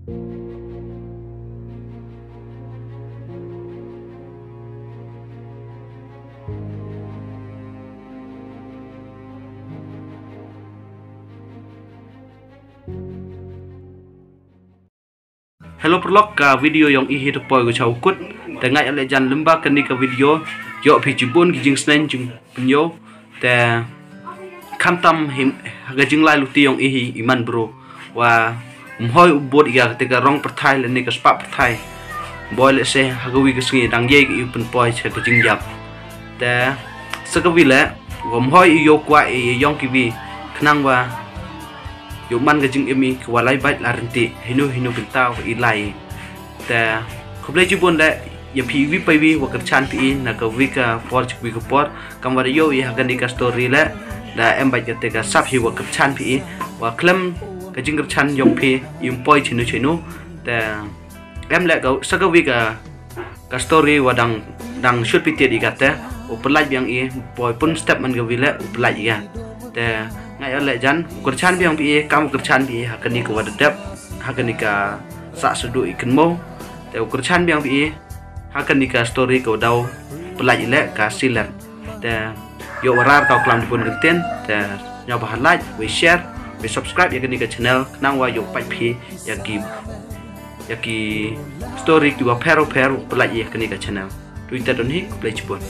Hello perlok ka video yang ihi to poi ko chaukut tengah ale jan lemba kani ka video yo phi jibun ki jing snen jing penyo te kamtam him ga jing lai luti yang ihi iman bro wa mhoi ubot ya ketika rong perthai le ni ka spa perthai boy le se hagawi ka singi dang ye ki pen poi che ka jing yap te sakawi le wa mhoi yo kwa e yong ki bi knang wa yo man ga jing emi kwa lai bai la renti hinu bintau ilai ta khoble jibon da ya phi wi pai wi wa ka chan pi na ka wi ka por wi ka por kam wa yo ya ga ni ka story la da em bai ka te ka sap hi wa ka chan pi wa klam ka jing ka chan yong phi yum poi chinu ta em la ka sa ka wi ka story wa dang shoot pi te di ka ta o pelaj yang i poi pun step man ga wi la o pelaj ya ta ngai ole jan kurchan biang pi kamu kurchan pi hakani ko wadap hakani ka sa sudu ikan mo te kurchan biang pi hakani ka story ko dau pelaj le ka silat te yo warar ka klam dipun genten te nyo bah like we share we subscribe ya kani ka channel nang wa yo pai pi yaki story ki wa pero pelaj ya kani ka channel Twitter don hi play chipun